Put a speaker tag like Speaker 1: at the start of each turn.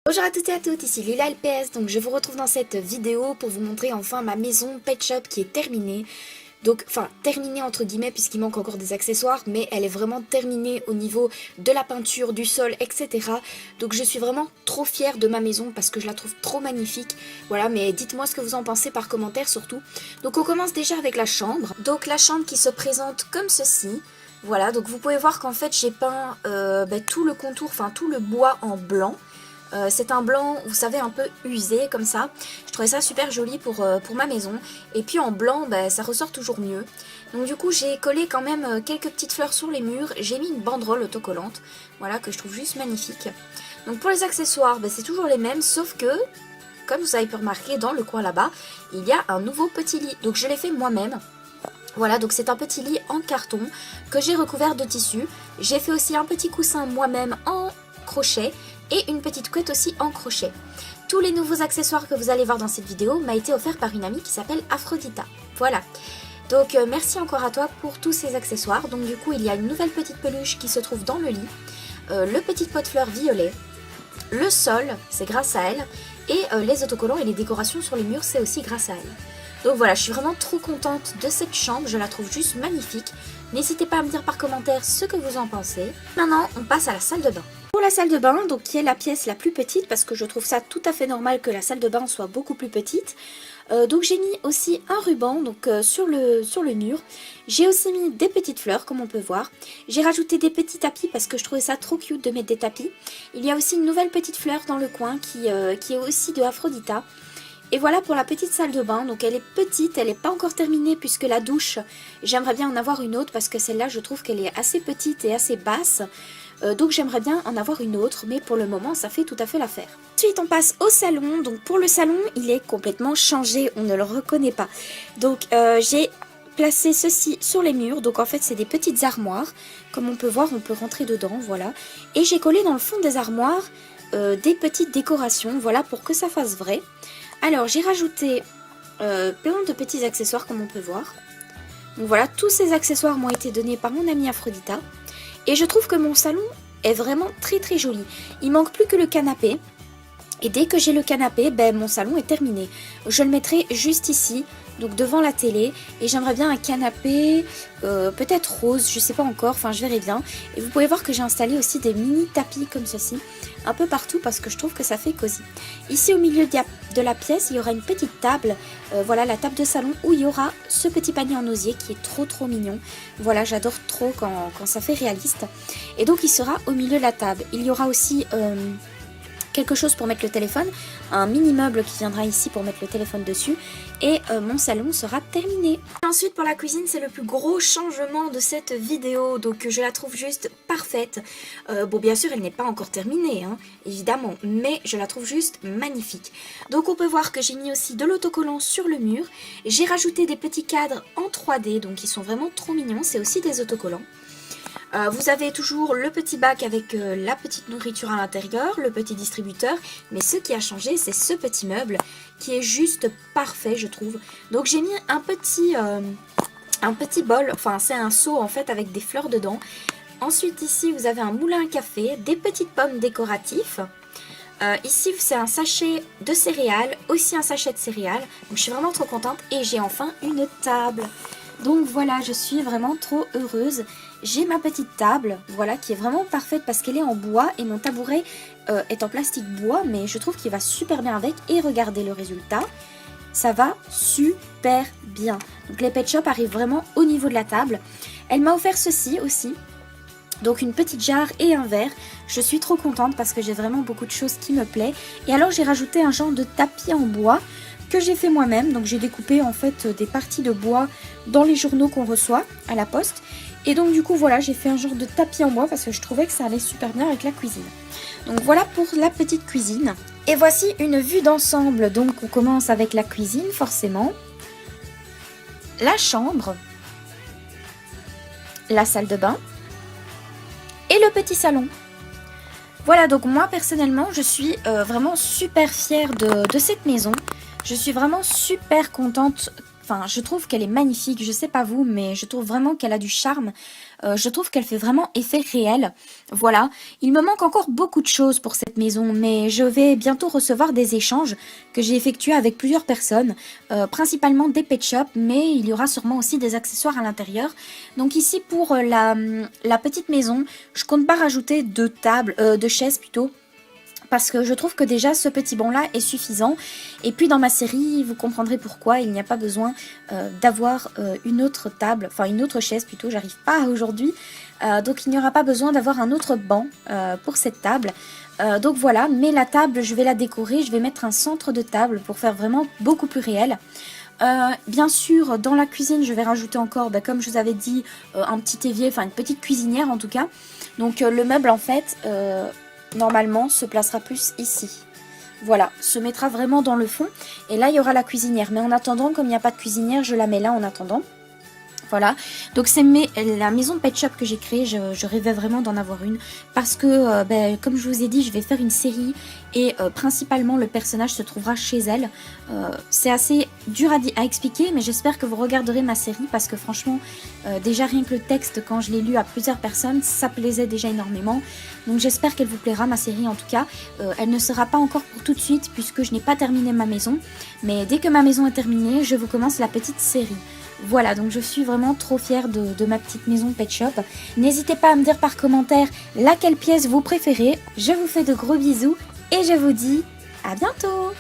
Speaker 1: Bonjour à toutes et à toutes, ici Lila LPS, donc je vous retrouve dans cette vidéo pour vous montrer enfin ma maison Pet Shop qui est terminée. Donc, enfin, terminée entre guillemets puisqu'il manque encore des accessoires, mais elle est vraiment terminée au niveau de la peinture, du sol, etc. Donc je suis vraiment trop fière de ma maison parce que je la trouve trop magnifique. Voilà, mais dites-moi ce que vous en pensez par commentaire surtout. Donc on commence déjà avec la chambre. Donc la chambre qui se présente comme ceci. Voilà, donc vous pouvez voir qu'en fait j'ai peint tout le contour, enfin tout le bois en blanc. C'est un blanc, vous savez, un peu usé comme ça. Je trouvais ça super joli pour ma maison. Et puis en blanc, ça ressort toujours mieux. Donc du coup, j'ai collé quand même quelques petites fleurs sur les murs. J'ai mis une banderole autocollante, voilà, que je trouve juste magnifique. Donc pour les accessoires, c'est toujours les mêmes, sauf que, comme vous avez pu remarquer, dans le coin là-bas, il y a un nouveau petit lit. Donc je l'ai fait moi-même. Voilà, donc c'est un petit lit en carton que j'ai recouvert de tissu. J'ai fait aussi un petit coussin moi-même en crochet et une petite couette aussi en crochet. Tous les nouveaux accessoires que vous allez voir dans cette vidéo m'a été offert par une amie qui s'appelle Aphrodita. Voilà. Donc merci encore à toi pour tous ces accessoires. Donc du coup il y a une nouvelle petite peluche qui se trouve dans le lit, le petit pot de fleurs violet, le sol, c'est grâce à elle, et les autocollants et les décorations sur les murs, c'est aussi grâce à elle. Donc voilà, je suis vraiment trop contente de cette chambre, je la trouve juste magnifique. N'hésitez pas à me dire par commentaire ce que vous en pensez. Maintenant, on passe à la salle de bain. Pour la salle de bain, donc qui est la pièce la plus petite, parce que je trouve ça tout à fait normal que la salle de bain soit beaucoup plus petite. Donc j'ai mis aussi un ruban sur le mur. J'ai aussi mis des petites fleurs comme on peut voir. J'ai rajouté des petits tapis parce que je trouvais ça trop cute de mettre des tapis. Il y a aussi une nouvelle petite fleur dans le coin qui est aussi de Aphrodita. Et voilà pour la petite salle de bain, donc elle est petite, elle n'est pas encore terminée puisque la douche, j'aimerais bien en avoir une autre parce que celle-là je trouve qu'elle est assez petite et assez basse. Donc j'aimerais bien en avoir une autre, mais pour le moment ça fait tout à fait l'affaire. Ensuite on passe au salon, donc pour le salon il est complètement changé, on ne le reconnaît pas. Donc j'ai placé ceci sur les murs, donc en fait c'est des petites armoires, comme on peut voir on peut rentrer dedans, voilà. Et j'ai collé dans le fond des armoires des petites décorations, voilà pour que ça fasse vrai. Alors j'ai rajouté plein de petits accessoires comme on peut voir. Donc voilà, tous ces accessoires m'ont été donnés par mon amie Aphrodita. Et je trouve que mon salon est vraiment très très joli. Il manque plus que le canapé. Et dès que j'ai le canapé, mon salon est terminé. Je le mettrai juste ici, donc devant la télé. Et j'aimerais bien un canapé, peut-être rose, je sais pas encore, enfin je verrai bien. Et vous pouvez voir que j'ai installé aussi des mini tapis comme ceci, un peu partout parce que je trouve que ça fait cosy. Ici au milieu de la pièce, il y aura une petite table, voilà la table de salon où il y aura ce petit panier en osier qui est trop mignon. Voilà, j'adore trop quand ça fait réaliste. Et donc il sera au milieu de la table. Il y aura aussi quelque chose pour mettre le téléphone, un mini meuble qui viendra ici pour mettre le téléphone dessus et mon salon sera terminé. Ensuite pour la cuisine c'est le plus gros changement de cette vidéo, donc je la trouve juste parfaite. Bon bien sûr elle n'est pas encore terminée hein, évidemment, mais je la trouve juste magnifique. Donc on peut voir que j'ai mis aussi de l'autocollant sur le mur, j'ai rajouté des petits cadres en 3D donc ils sont vraiment trop mignons, c'est aussi des autocollants. Vous avez toujours le petit bac avec la petite nourriture à l'intérieur, le petit distributeur, mais ce qui a changé c'est ce petit meuble qui est juste parfait je trouve. Donc j'ai mis un petit bol, enfin c'est un seau en fait avec des fleurs dedans. Ensuite ici vous avez un moulin à café, des petites pommes décoratifs. Ici c'est un sachet de céréales, aussi un sachet de céréales, donc je suis vraiment trop contente et j'ai enfin une table. Donc voilà, je suis vraiment trop heureuse. J'ai ma petite table, voilà, qui est vraiment parfaite parce qu'elle est en bois et mon tabouret est en plastique bois, mais je trouve qu'il va super bien avec. Et regardez le résultat, ça va super bien. Donc les Pet Shop arrivent vraiment au niveau de la table. Elle m'a offert ceci aussi, donc une petite jarre et un verre. Je suis trop contente parce que j'ai vraiment beaucoup de choses qui me plaisent. Et alors j'ai rajouté un genre de tapis en bois que j'ai fait moi-même, donc j'ai découpé en fait des parties de bois dans les journaux qu'on reçoit à la poste, et donc du coup voilà j'ai fait un genre de tapis en bois parce que je trouvais que ça allait super bien avec la cuisine. Donc voilà pour la petite cuisine, et voici une vue d'ensemble. Donc on commence avec la cuisine forcément, la chambre, la salle de bain et le petit salon. Voilà, donc moi personnellement je suis vraiment super fière de cette maison. Je suis vraiment super contente
Speaker 2: Enfin, je trouve qu'elle est magnifique, je sais pas vous, mais je trouve vraiment qu'elle a du charme. Je trouve qu'elle fait vraiment effet réel. Voilà, il me manque encore beaucoup de choses pour cette maison, mais je vais bientôt recevoir des échanges que j'ai effectués avec plusieurs personnes, principalement des pet shops, mais il y aura sûrement aussi des accessoires à l'intérieur. Donc ici pour la petite maison, je compte pas rajouter deux chaises plutôt. Parce que je trouve que déjà ce petit banc là est suffisant. Et puis dans ma série, vous comprendrez pourquoi il n'y a pas besoin d'avoir une autre table, enfin une autre chaise plutôt, j'arrive pas aujourd'hui. Donc il n'y aura pas besoin d'avoir un autre banc pour cette table. Donc voilà, mais la table je vais la décorer, je vais mettre un centre de table pour faire vraiment beaucoup plus réel. Bien sûr, dans la cuisine, je vais rajouter encore, comme je vous avais dit, un petit évier, enfin une petite cuisinière en tout cas. Donc le meuble en fait... normalement se placera plus ici. Voilà, se mettra vraiment dans le fond. Et là, il y aura la cuisinière. Mais en attendant, comme il n'y a pas de cuisinière, je la mets là en attendant. Voilà, donc c'est la maison Pet Shop que j'ai créée, je rêvais vraiment d'en avoir une parce que, comme je vous ai dit, je vais faire une série et principalement le personnage se trouvera chez elle. C'est assez dur à expliquer, mais j'espère que vous regarderez ma série parce que franchement, déjà rien que le texte, quand je l'ai lu à plusieurs personnes, ça plaisait déjà énormément. Donc j'espère qu'elle vous plaira, ma série en tout cas. Elle ne sera pas encore pour tout de suite puisque je n'ai pas terminé ma maison, mais dès que ma maison est terminée, je vous commence la petite série. Voilà, donc je suis vraiment trop fière de ma petite maison Pet Shop. N'hésitez pas à me dire par commentaire laquelle pièce vous préférez. Je vous fais de gros bisous et je vous dis à bientôt!